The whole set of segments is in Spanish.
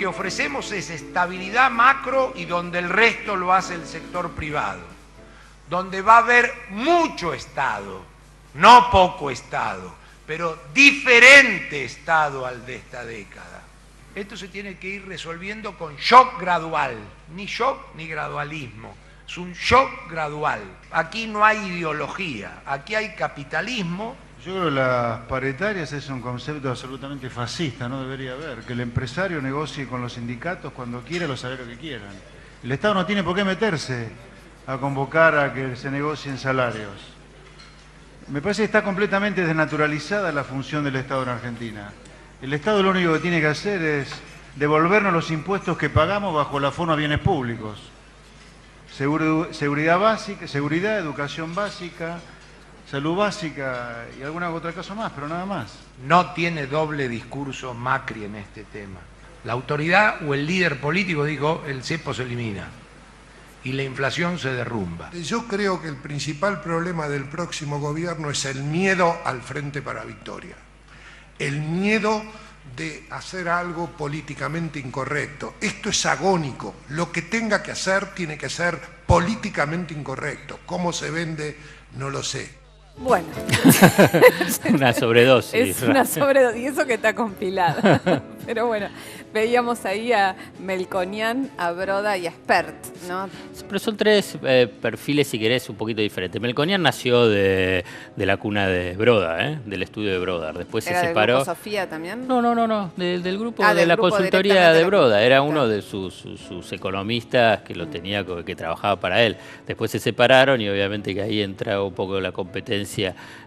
que ofrecemos es estabilidad macro y donde el resto lo hace el sector privado, donde va a haber mucho Estado, no poco Estado, pero diferente Estado al de esta década. Esto se tiene que ir resolviendo con shock gradual, ni shock ni gradualismo, es un shock gradual. Aquí no hay ideología, aquí hay capitalismo. Yo creo que las paritarias es un concepto absolutamente fascista, no debería haber. Que el empresario negocie con los sindicatos cuando quiera los salarios que quieran. El Estado no tiene por qué meterse a convocar a que se negocien salarios. Me parece que está completamente desnaturalizada la función del Estado en Argentina. El Estado lo único que tiene que hacer es devolvernos los impuestos que pagamos bajo la forma de bienes públicos. Seguridad básica, seguridad, educación básica, salud básica y alguna otra cosa más, pero nada más. No tiene doble discurso Macri en este tema. La autoridad o el líder político dijo, el cepo se elimina y la inflación se derrumba. Yo creo que el principal problema del próximo gobierno es el miedo al Frente para Victoria. El miedo de hacer algo políticamente incorrecto. Esto es agónico. Lo que tenga que hacer tiene que ser políticamente incorrecto. ¿Cómo se vende? No lo sé. Bueno. Una sobredosis. Es una sobredosis, y eso que está compilada. Pero bueno, veíamos ahí a Melconian, a Broda y a Spert, ¿no? Pero son tres perfiles, si querés, un poquito diferentes. Melconian nació de la cuna de Broda, del estudio de Broda. Después se separó. ¿Del grupo Sofía también? No. Del grupo de del la grupo consultoría de Broda. Era claro. uno de sus economistas que lo tenía, que trabajaba para él. Después se separaron y obviamente que ahí entra un poco la competencia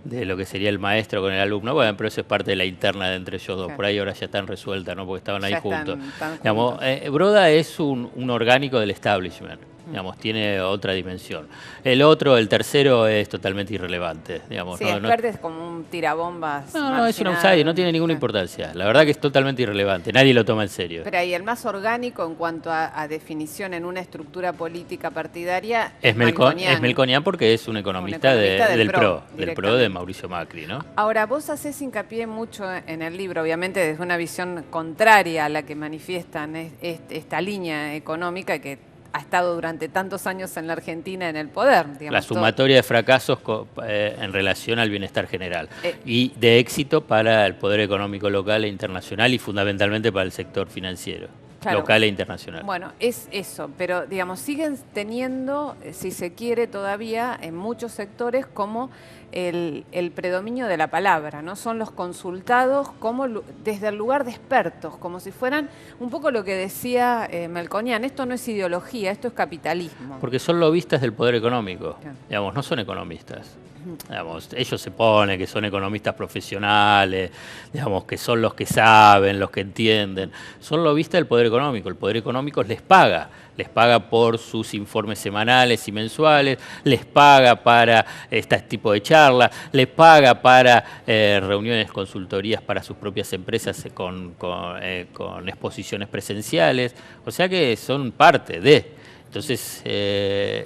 de lo que sería el maestro con el alumno. Bueno, pero eso es parte de la interna de entre ellos dos. Claro. Por ahí ahora ya están resueltas, ¿no? Porque estaban ahí juntos. Digamos, Broda es un orgánico del establishment. Digamos, tiene otra dimensión. El tercero, es totalmente irrelevante. Digamos, sí, Spert es como un tirabombas. No, es un outsider, no tiene ninguna importancia. La verdad que es totalmente irrelevante, nadie lo toma en serio. Pero ahí el más orgánico en cuanto a definición en una estructura política partidaria es Melconian porque es un economista, del PRO de Mauricio Macri, ¿no? Ahora, vos hacés hincapié mucho en el libro, obviamente desde una visión contraria a la que manifiestan esta línea económica que ha estado durante tantos años en la Argentina en el poder. Digamos, la sumatoria de fracasos en relación al bienestar general y de éxito para el poder económico local e internacional y fundamentalmente para el sector financiero. Claro, local e internacional. Bueno, es eso, pero digamos, siguen teniendo, si se quiere todavía, en muchos sectores como el predominio de la palabra, ¿no? Son los consultados como desde el lugar de expertos, como si fueran un poco lo que decía Melconian, esto no es ideología, esto es capitalismo. Porque son lobistas del poder económico, digamos, no son economistas. Digamos, ellos se ponen que son economistas profesionales, digamos, que son los que saben, los que entienden. Son lobistas del poder económico. El poder económico les paga por sus informes semanales y mensuales, les paga para este tipo de charlas, les paga para reuniones, consultorías para sus propias empresas con exposiciones presenciales. O sea que son parte de... Entonces,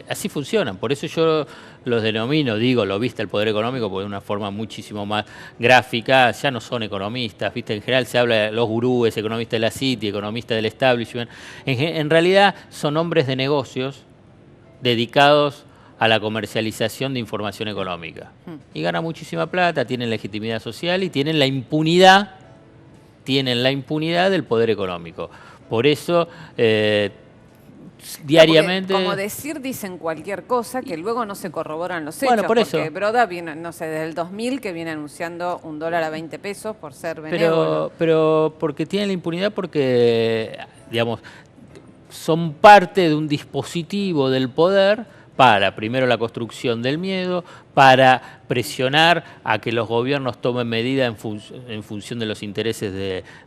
así funcionan. Por eso yo los denomino, lobista del poder económico, porque de una forma muchísimo más gráfica. Ya no son economistas, ¿viste? En general se habla de los gurúes, economistas de la City, economistas del establishment. En realidad son hombres de negocios dedicados a la comercialización de información económica. Y ganan muchísima plata, tienen legitimidad social y tienen la impunidad del poder económico. Por eso... diariamente. Como dicen cualquier cosa que luego no se corroboran los hechos. Bueno, por eso. Porque Broda viene, no sé, desde el 2000 que viene anunciando $1 a 20 pesos por ser benévolo. Pero porque tienen la impunidad porque, digamos, son parte de un dispositivo del poder para, primero, la construcción del miedo, para presionar a que los gobiernos tomen medidas en función de los intereses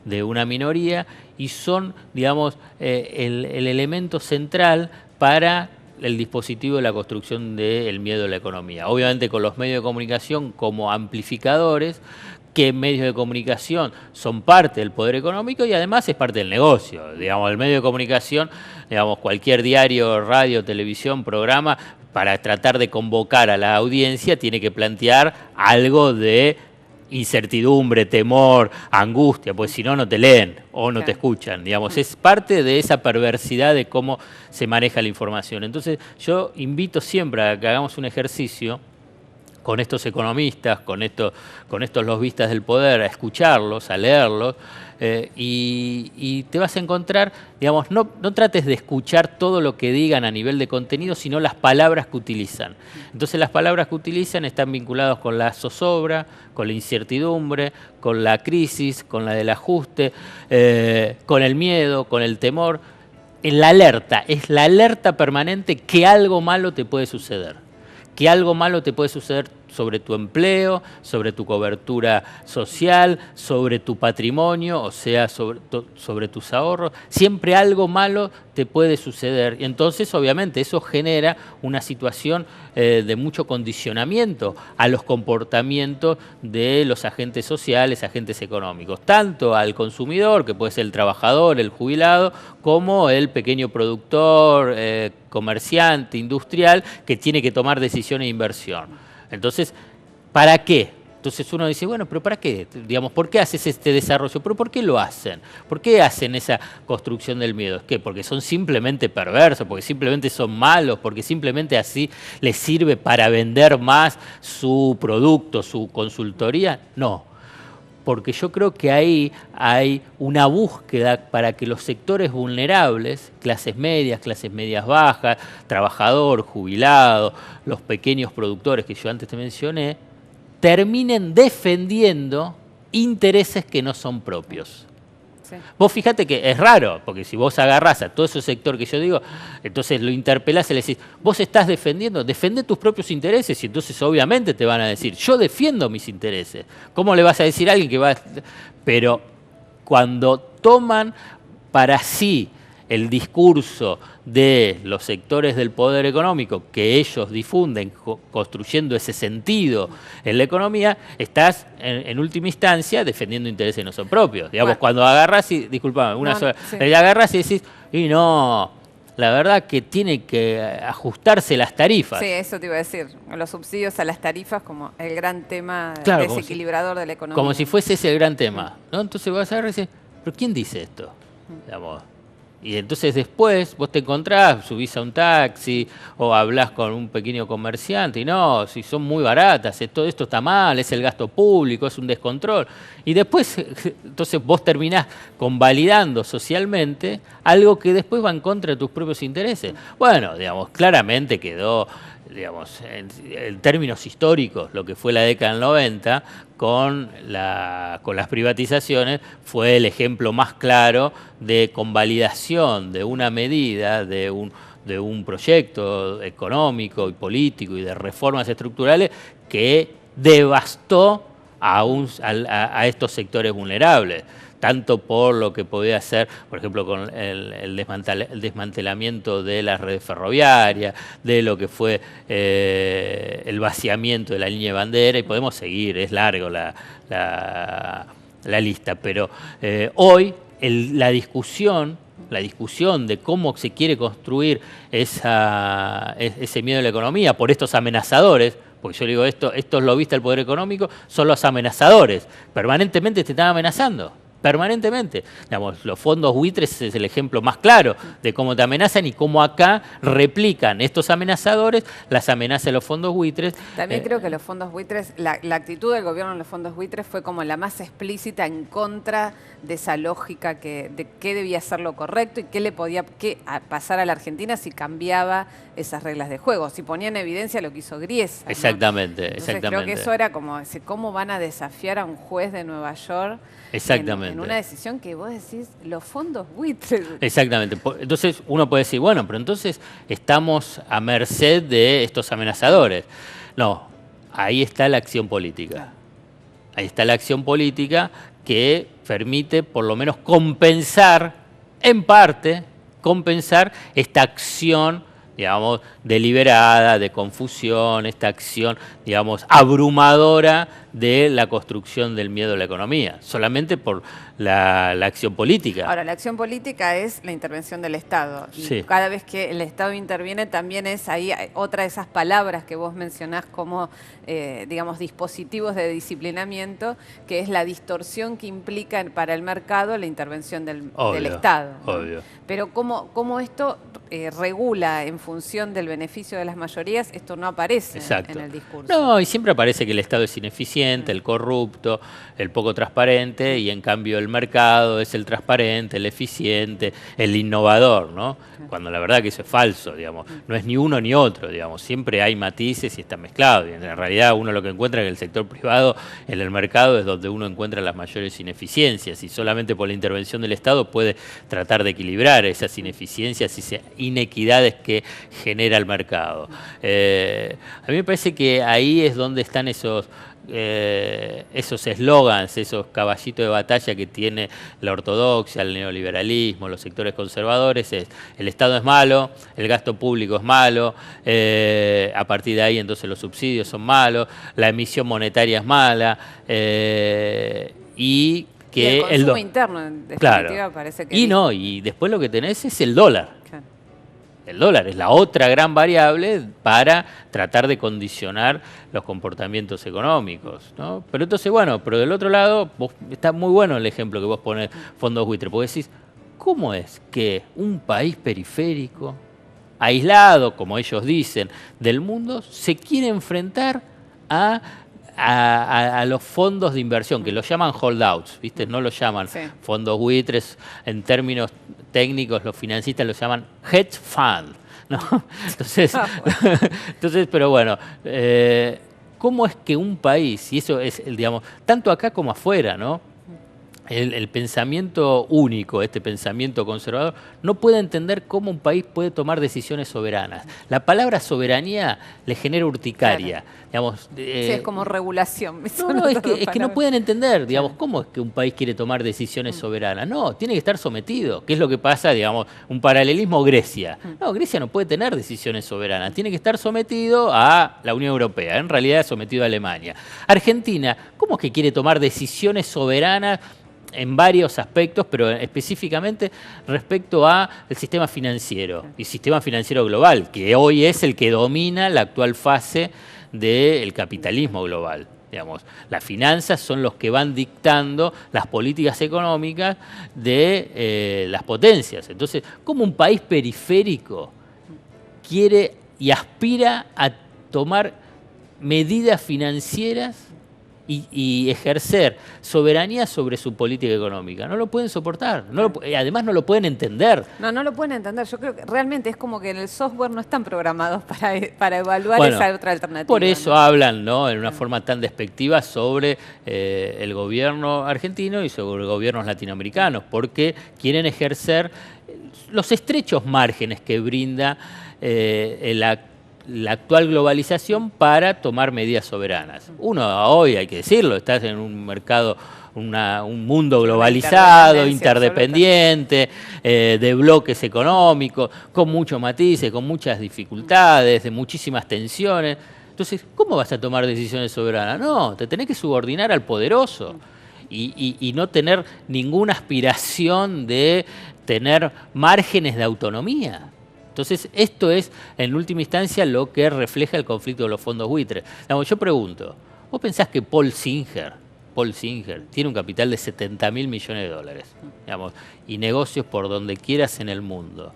de una minoría y son, digamos, el elemento central para el dispositivo de la construcción del miedo a la economía. Obviamente con los medios de comunicación como amplificadores, que medios de comunicación son parte del poder económico y además es parte del negocio. Digamos, el medio de comunicación, digamos, cualquier diario, radio, televisión, programa, para tratar de convocar a la audiencia tiene que plantear algo de incertidumbre, temor, angustia, pues si no, no te leen o no te escuchan, digamos. Es parte de esa perversidad de cómo se maneja la información. Entonces, yo invito siempre a que hagamos un ejercicio con estos economistas, con estos lobistas del poder, a escucharlos, a leerlos, y te vas a encontrar, digamos, no trates de escuchar todo lo que digan a nivel de contenido, sino las palabras que utilizan. Entonces las palabras que utilizan están vinculadas con la zozobra, con la incertidumbre, con la crisis, con la del ajuste, con el miedo, con el temor. En la alerta, es la alerta permanente que algo malo te puede suceder. Que algo malo te puede suceder sobre tu empleo, sobre tu cobertura social, sobre tu patrimonio, o sea, sobre tus ahorros. Siempre algo malo te puede suceder. Y entonces, obviamente, eso genera una situación de mucho condicionamiento a los comportamientos de los agentes sociales, agentes económicos, tanto al consumidor, que puede ser el trabajador, el jubilado, como el pequeño productor, comerciante, industrial, que tiene que tomar decisiones de inversión. Entonces, ¿para qué? Entonces uno dice, bueno, pero ¿para qué? Digamos, ¿por qué haces este desarrollo? ¿Pero por qué lo hacen? ¿Por qué hacen esa construcción del miedo? ¿Es qué? ¿Porque son simplemente perversos? ¿Porque simplemente son malos? ¿Porque simplemente así les sirve para vender más su producto, su consultoría? No. Porque yo creo que ahí hay una búsqueda para que los sectores vulnerables, clases medias bajas, trabajador, jubilado, los pequeños productores que yo antes te mencioné, terminen defendiendo intereses que no son propios. Sí. Vos fíjate que es raro, porque si vos agarrás a todo ese sector que yo digo, entonces lo interpelás y le decís, vos estás defendiendo, defendé tus propios intereses, y entonces obviamente te van a decir, yo defiendo mis intereses. ¿Cómo le vas a decir a alguien que va? Pero cuando toman para sí el discurso de los sectores del poder económico que ellos difunden, construyendo ese sentido en la economía, estás en última instancia defendiendo intereses que no son propios. Digamos, bueno, cuando agarrás y, disculpame, agarrás y decís, y no, la verdad que tiene que ajustarse las tarifas. Sí, eso te iba a decir, los subsidios a las tarifas como el gran tema, claro, desequilibrador de la economía. Como si fuese ese el gran tema, ¿no? Entonces vas a agarrar y decís, ¿pero quién dice esto? Digamos, y entonces después vos te encontrás, subís a un taxi o hablás con un pequeño comerciante y no, si son muy baratas, todo esto está mal, es el gasto público, es un descontrol. Y después, entonces vos terminás convalidando socialmente algo que después va en contra de tus propios intereses. Bueno, digamos, claramente quedó, digamos, en términos históricos, lo que fue la década del 90, con las privatizaciones, fue el ejemplo más claro de convalidación de una medida, de un proyecto económico y político y de reformas estructurales que devastó a estos sectores vulnerables, tanto por lo que podía hacer, por ejemplo, con el desmantelamiento de las redes ferroviarias, de lo que fue el vaciamiento de la línea de bandera, y podemos seguir, es largo la lista, pero hoy la discusión de cómo se quiere construir ese miedo a la economía por estos amenazadores, porque yo digo, estos lobistas del poder económico son los amenazadores, permanentemente te están amenazando. Permanentemente. Digamos, los fondos buitres es el ejemplo más claro de cómo te amenazan y cómo acá replican estos amenazadores las amenazas de los fondos buitres. También creo que los fondos buitres, la actitud del gobierno en los fondos buitres fue como la más explícita en contra de esa lógica de qué debía ser lo correcto y qué le podía pasar a la Argentina si cambiaba esas reglas de juego, si ponía en evidencia lo que hizo Griesa, ¿no? Exactamente. Creo que eso era como, ¿cómo van a desafiar a un juez de Nueva York? Exactamente. En una decisión que vos decís, los fondos buitres. Exactamente. Entonces uno puede decir, bueno, pero entonces estamos a merced de estos amenazadores. No, ahí está la acción política. Ahí está la acción política que permite por lo menos compensar, en parte, esta acción digamos, deliberada, de confusión, esta acción, digamos, abrumadora de la construcción del miedo a la economía, solamente por la acción política. Ahora, la acción política es la intervención del Estado. Y Sí. cada vez que el Estado interviene también es ahí otra de esas palabras que vos mencionás como, digamos, dispositivos de disciplinamiento, que es la distorsión que implica para el mercado la intervención del Estado, ¿no? Obvio. Pero cómo esto regula en función del beneficio de las mayorías, esto no aparece en el discurso. No, y siempre aparece que el Estado es ineficiente, el corrupto, el poco transparente, y en cambio el mercado es el transparente, el eficiente, el innovador, ¿no? Cuando la verdad que eso es falso, digamos. No es ni uno ni otro, digamos. Siempre hay matices y está mezclado. Y en realidad uno lo que encuentra en el sector privado, en el mercado, es donde uno encuentra las mayores ineficiencias, y solamente por la intervención del Estado puede tratar de equilibrar esas ineficiencias y esas inequidades que genera el mercado. A mí me parece que ahí es donde están esos eslogans, esos caballitos de batalla que tiene la ortodoxia, el neoliberalismo, los sectores conservadores. El Estado es malo, el gasto público es malo, a partir de ahí entonces los subsidios son malos, la emisión monetaria es mala, y que el consumo interno, en definitiva, parece que... Y después lo que tenés es el dólar. Claro. El dólar es la otra gran variable para tratar de condicionar los comportamientos económicos, ¿no? Pero entonces, pero del otro lado, está muy bueno el ejemplo que vos ponés, fondos buitre, porque decís, ¿cómo es que un país periférico, aislado, como ellos dicen, del mundo, se quiere enfrentar a los fondos de inversión, que los llaman holdouts, ¿viste? No los llaman fondos buitres? En términos técnicos, los financistas los llaman hedge fund, ¿no? Entonces, pero bueno, ¿cómo es que un país, y eso es, digamos, tanto acá como afuera, ¿no? El pensamiento único, este pensamiento conservador, no puede entender cómo un país puede tomar decisiones soberanas. La palabra soberanía le genera urticaria. Claro. Digamos, sí, es como regulación. Es que no pueden entender, digamos, cómo es que un país quiere tomar decisiones soberanas. No, tiene que estar sometido. ¿Qué es lo que pasa? Digamos, un paralelismo Grecia. No, Grecia no puede tener decisiones soberanas. Tiene que estar sometido a la Unión Europea. En realidad, sometido a Alemania. Argentina, ¿cómo es que quiere tomar decisiones soberanas en varios aspectos, pero específicamente respecto al sistema financiero y sistema financiero global, que hoy es el que domina la actual fase del capitalismo global? Digamos, las finanzas son los que van dictando las políticas económicas de las potencias. Entonces, ¿cómo un país periférico quiere y aspira a tomar medidas financieras y ejercer soberanía sobre su política económica? No lo pueden soportar, además no lo pueden entender. No lo pueden entender. Yo creo que realmente es como que en el software no están programados para evaluar esa otra alternativa. Por eso hablan, ¿no?, en una forma tan despectiva sobre el gobierno argentino y sobre gobiernos latinoamericanos, porque quieren ejercer los estrechos márgenes que brinda la actual globalización para tomar medidas soberanas. Uno hoy, hay que decirlo, estás en un mercado, un mundo globalizado, interdependiente, de bloques económicos, con muchos matices, con muchas dificultades, de muchísimas tensiones. Entonces, ¿cómo vas a tomar decisiones soberanas? No, te tenés que subordinar al poderoso y no tener ninguna aspiración de tener márgenes de autonomía. Entonces, esto es, en última instancia, lo que refleja el conflicto de los fondos buitres. Yo pregunto, ¿vos pensás que Paul Singer tiene un capital de 70.000 millones de dólares, digamos, y negocios por donde quieras en el mundo?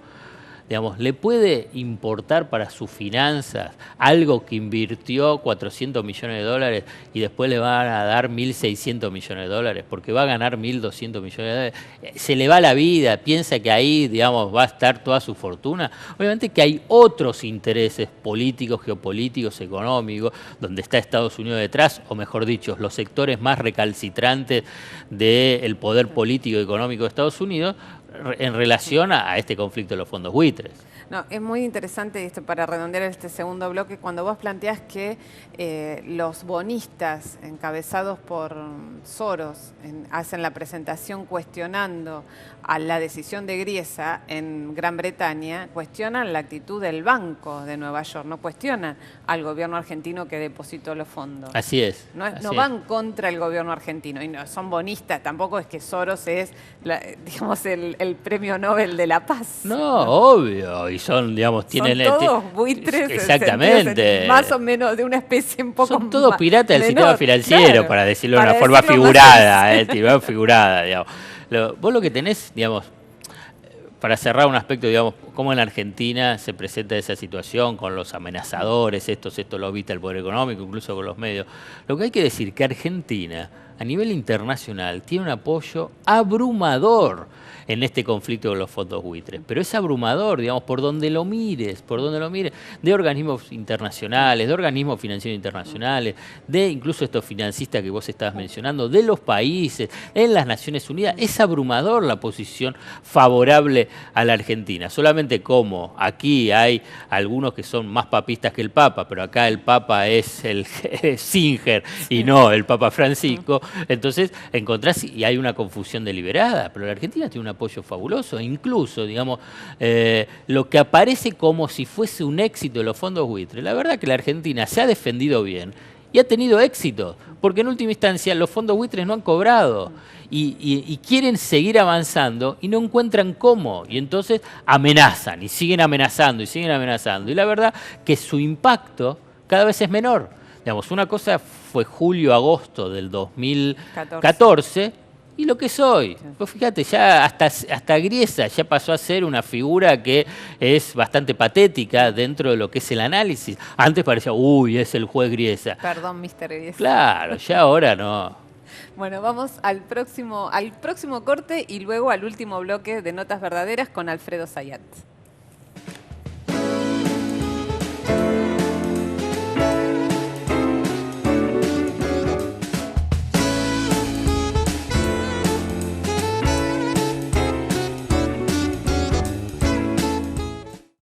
Digamos, ¿le puede importar para sus finanzas algo que invirtió 400 millones de dólares y después le van a dar 1.600 millones de dólares? Porque va a ganar 1.200 millones de dólares. Se le va la vida, piensa que ahí, digamos, va a estar toda su fortuna. Obviamente que hay otros intereses políticos, geopolíticos, económicos, donde está Estados Unidos detrás, o mejor dicho, los sectores más recalcitrantes del poder político y económico de Estados Unidos, en relación a este conflicto de los fondos buitres. No, es muy interesante esto para redondear este segundo bloque, cuando vos planteás que los bonistas encabezados por Soros hacen la presentación cuestionando a la decisión de Griesa en Gran Bretaña, cuestionan la actitud del Banco de Nueva York, no cuestionan al gobierno argentino que depositó los fondos. Así es. No van contra el gobierno argentino, y no, son bonistas, tampoco es que Soros es, digamos, el premio Nobel de la Paz. No, obvio, y son, digamos, tienen... Son todos buitres. Exactamente. Más o menos de una especie un poco son todos piratas del menor, sistema financiero, claro, para decirlo de para una forma decirlo más figurada, figurada, digamos. Vos lo que tenés, digamos, para cerrar un aspecto, digamos, cómo en Argentina se presenta esa situación con los amenazadores, estos lobistas del poder económico, incluso con los medios. Lo que hay que decir que Argentina, a nivel internacional, tiene un apoyo abrumador en este conflicto con los fondos buitres. Pero es abrumador, digamos, por donde lo mires, de organismos internacionales, de organismos financieros internacionales, de incluso estos financistas que vos estabas mencionando, de los países, en las Naciones Unidas. Es abrumador la posición favorable a la Argentina. Solamente como aquí hay algunos que son más papistas que el Papa, pero acá el Papa es el Singer y no el Papa Francisco, entonces encontrás y hay una confusión deliberada, pero la Argentina tiene un apoyo fabuloso, e incluso, digamos, lo que aparece como si fuese un éxito de los fondos buitres, la verdad que la Argentina se ha defendido bien y ha tenido éxito, porque en última instancia los fondos buitres no han cobrado y quieren seguir avanzando y no encuentran cómo, y entonces amenazan y siguen amenazando y la verdad que su impacto cada vez es menor. Digamos, una cosa fue julio-agosto del 2014 y lo que es hoy. Pues fíjate, ya hasta Griesa ya pasó a ser una figura que es bastante patética dentro de lo que es el análisis. Antes parecía, uy, es el juez Griesa. Perdón, Mr. Griesa. Claro, ya ahora no. Bueno, vamos al próximo corte y luego al último bloque de Notas Verdaderas con Alfredo Zayat.